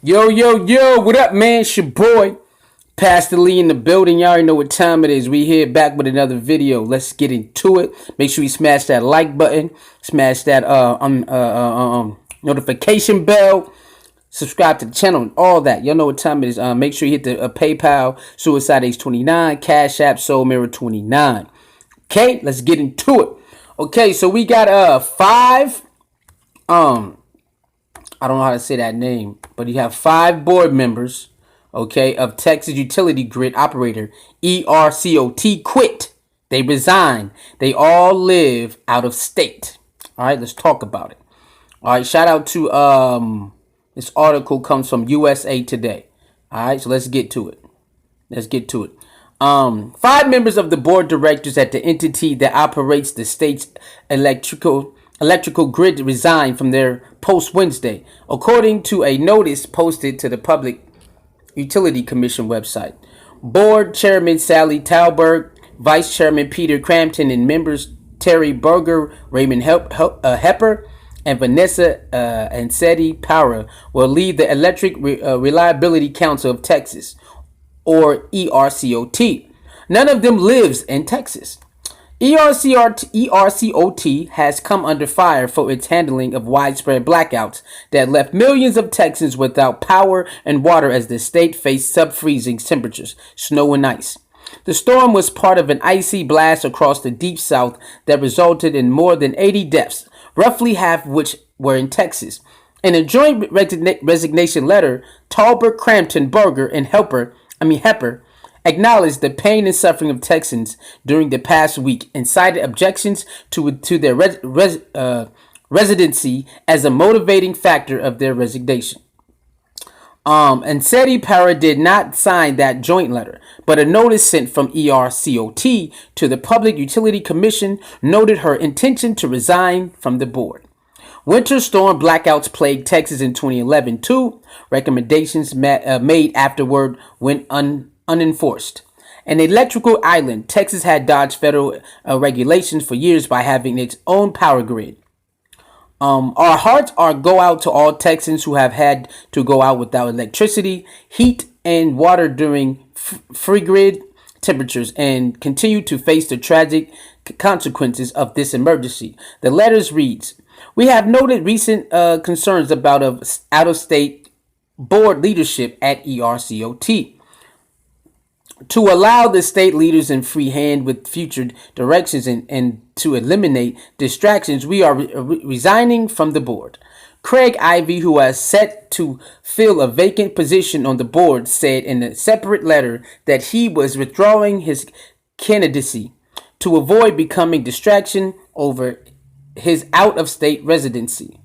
Yo, yo, yo, what up, man? It's your boy, Pastor Lee in the building. Y'all already know what time it is. We here back with another video. Let's get into it. Make sure you smash that like button, smash that notification bell, subscribe to the channel, and all that. Y'all know what time it is. Make sure you hit the PayPal, Suicide Age 29, Cash App, Soul Mirror 29. Okay, let's get into it. Okay, so we got five I don't know how to say that name, but you have 5 board members, okay, of Texas Utility Grid Operator, ERCOT, quit. They resign. They all live out of state. All right, let's talk about it. All right, shout out to this article comes from USA Today. All right, so let's get to it. Let's get to it. 5 members of the board directors at the entity that operates the state's electrical grid resigned from their post Wednesday, according to a notice posted to the Public Utility Commission website. Board Chairman Sally Talberg, Vice Chairman Peter Crampton, and members Terry Berger, Raymond Hepper, and Vanessa Ansetti Para will lead the Electric Reliability Council of Texas, or ERCOT. None of them lives in Texas. ERCOT has come under fire for its handling of widespread blackouts that left millions of Texans without power and water as the state faced sub-freezing temperatures, snow and ice. The storm was part of an icy blast across the deep south that resulted in more than 80 deaths, roughly half of which were in Texas. In a joint resignation letter, Talbert, Crampton, Berger, and Hepper acknowledged the pain and suffering of Texans during the past week and cited objections to their residency as a motivating factor of their resignation. Ansetti Para did not sign that joint letter, but a notice sent from ERCOT to the Public Utility Commission noted her intention to resign from the board. Winter storm blackouts plagued Texas in 2011 too. Recommendations made afterward went unenforced. An electrical island, Texas had dodged federal regulations for years by having its own power grid. Our hearts go out to all Texans who have had to go out without electricity, heat, and water during frigid temperatures and continue to face the tragic consequences of this emergency. The letters reads, "We have noted recent concerns about out-of-state board leadership at ERCOT. To allow the state leaders in free hand with future directions and to eliminate distractions, we are resigning from the board." Craig Ivey, who was set to fill a vacant position on the board, said in a separate letter that he was withdrawing his candidacy to avoid becoming distraction over his out-of-state residency.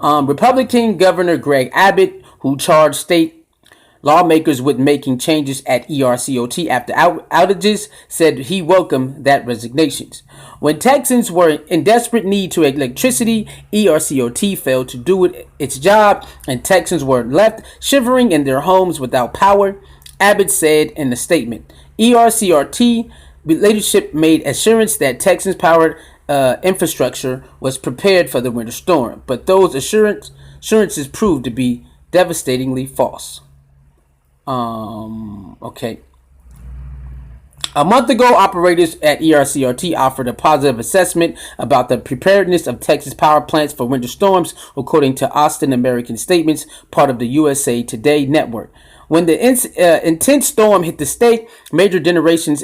Republican Governor Greg Abbott, who charged state lawmakers with making changes at ERCOT after outages, said he welcomed that resignations. When Texans were in desperate need to electricity, ERCOT failed to do its job, and Texans were left shivering in their homes without power, Abbott said in a statement. ERCOT leadership made assurance that Texans' power infrastructure was prepared for the winter storm, but those assurances proved to be devastatingly false. Okay. A month ago, operators at ERCOT offered a positive assessment about the preparedness of Texas power plants for winter storms, according to Austin American Statements, part of the USA Today network. When the intense storm hit the state, major generations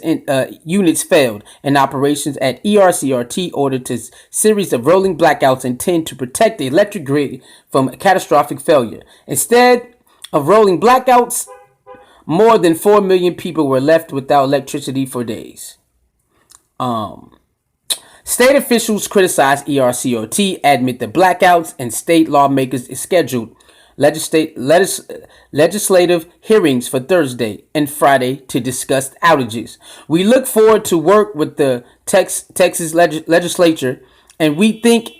units failed, and operations at ERCOT ordered a series of rolling blackouts intended to protect the electric grid from catastrophic failure. Instead of rolling blackouts, more than 4 million people were left without electricity for days. State officials criticized ERCOT amid the blackouts, and state lawmakers scheduled legislative hearings for Thursday and Friday to discuss outages. "We look forward to work with the Texas legislature, and we thank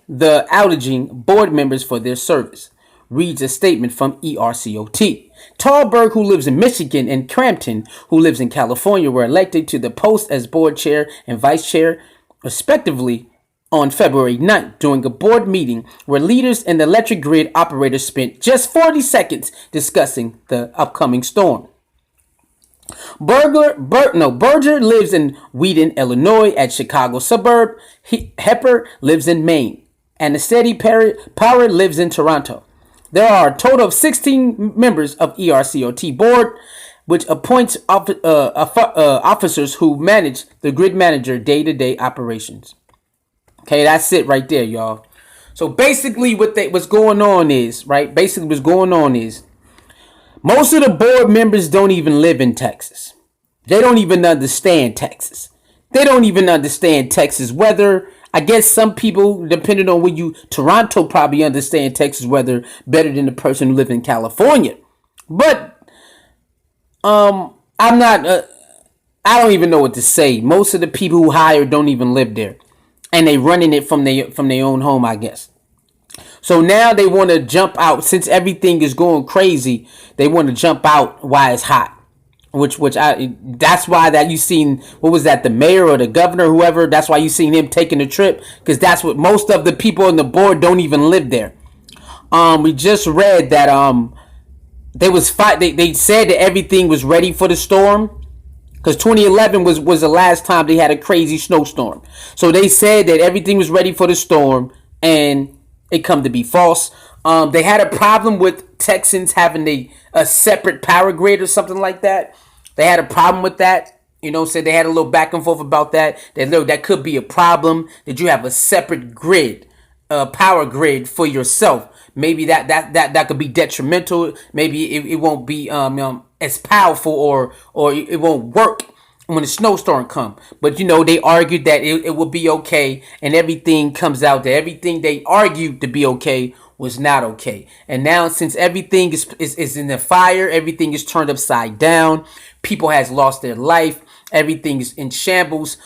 the outages board members for their service," reads a statement from ERCOT. Talberg, who lives in Michigan, and Crampton, who lives in California, were elected to the post as board chair and vice chair, respectively, on February 9th during a board meeting where leaders and the electric grid operators spent just 40 seconds discussing the upcoming storm. Berger lives in Wheaton, Illinois, at Chicago suburb. Hepper lives in Maine, and the steady Power lives in Toronto. There are a total of 16 members of ERCOT board, which appoints officers who manage the grid manager day-to-day operations. Okay, that's it right there, y'all. So basically what's going on is, most of the board members don't even live in Texas. They don't even understand Texas. They don't even understand Texas weather. I guess some people, depending on Toronto probably understand Texas weather better than the person who lives in California. But I don't even know what to say. Most of the people who hire don't even live there, and they running it from their own home, I guess. So now they want to jump out since everything is going crazy. They want to jump out while it's hot, that's why that you seen, what was that, the mayor or the governor, whoever, that's why you seen him taking a trip, because that's what most of the people on the board don't even live there. We just read that they said that everything was ready for the storm, because 2011 was the last time they had a crazy snowstorm. So they said that everything was ready for the storm, and it come to be false. They had a problem with Texans having a separate power grid or something like that. They had a problem with that. Said they had a little back and forth about that. That could be a problem, that you have a separate grid, power grid for yourself. Maybe that could be detrimental. Maybe it won't be as powerful, or it won't work when a snowstorm comes. But they argued that it would be okay, and everything comes out that everything they argued to be okay was not okay. And now, since everything is in the fire, everything is turned upside down. People has lost their life. Everything is in shambles.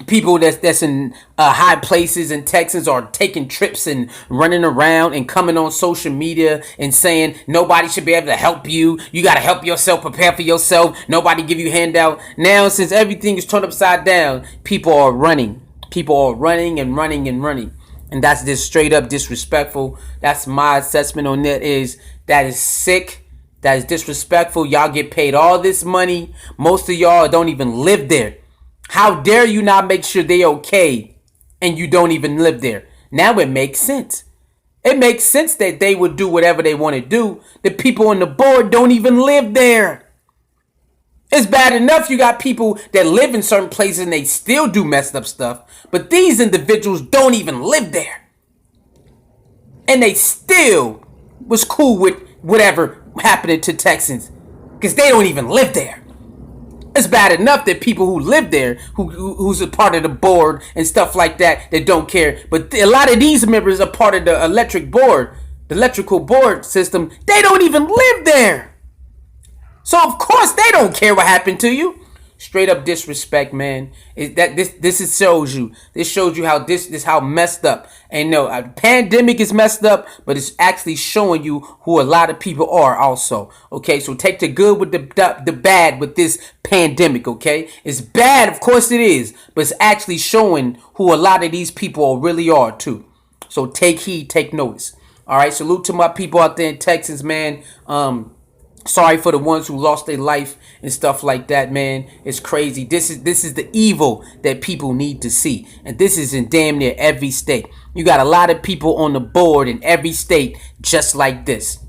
People that's in high places in Texas are taking trips and running around and coming on social media and saying nobody should be able to help you. You got to help yourself, prepare for yourself. Nobody give you handout. Now, since everything is turned upside down, people are running. People are running and running and running. And that's just straight up disrespectful. That's my assessment on that is sick. That is disrespectful. Y'all get paid all this money. Most of y'all don't even live there. How dare you not make sure they okay and you don't even live there? Now it makes sense. It makes sense that they would do whatever they want to do. The people on the board don't even live there. It's bad enough you got people that live in certain places and they still do messed up stuff. But these individuals don't even live there. And they still was cool with whatever happened to Texans, because they don't even live there. It's bad enough that people who live there, who's a part of the board and stuff like that don't care. But a lot of these members are part of the electrical board system. They don't even live there. So of course they don't care what happened to you. Straight up disrespect, man. This shows you how this how messed up. And no, a pandemic is messed up, but it's actually showing you who a lot of people are also. Okay, so take the good with the bad with this pandemic. Okay, it's bad, of course it is, but it's actually showing who a lot of these people really are too. So take heed, take notice. All right, salute to my people out there in Texas, man. Sorry for the ones who lost their life and stuff like that, man. It's crazy. This is the evil that people need to see. And this is in damn near every state. You got a lot of people on the board in every state just like this.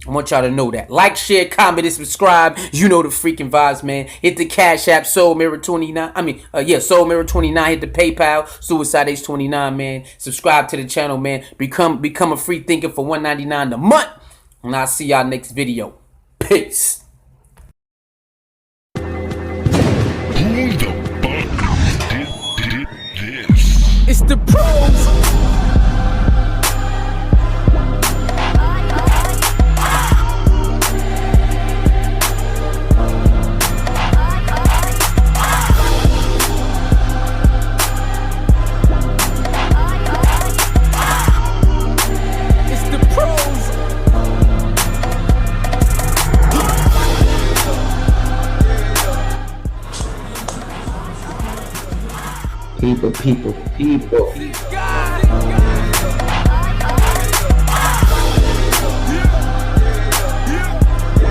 I want y'all to know that. Like, share, comment, and subscribe. You know the freaking vibes, man. Hit the Cash App, Soul Mirror 29. Soul Mirror 29. Hit the PayPal, Suicide Ace 29, man. Subscribe to the channel, man. Become a free thinker for $1.99 a month. And I'll see y'all next video. Peace. Who the fuck did this? It's the pros. People.